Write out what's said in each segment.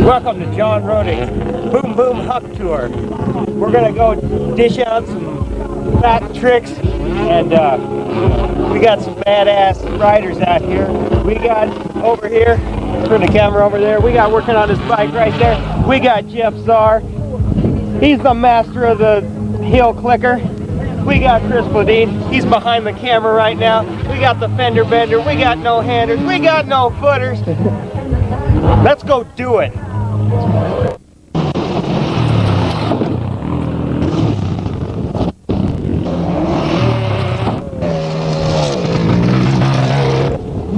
Welcome to John Roddick's Boom Boom Huck Tour. We're gonna go dish out some fat tricks, and we got some badass riders out here. We got over here, turn the camera over there, we got working on his bike right there. We got Jeff Czar. He's the master of the heel clicker. We got Chris Bodine. He's behind the camera right now. We got the fender bender. We got no handers. We got no footers. Let's go do it.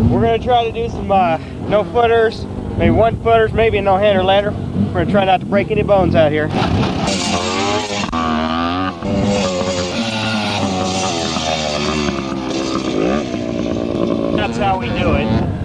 We're gonna try to do some no footers, maybe one footers, maybe a no hander lander. We're gonna try not to break any bones out here. That's how we do it.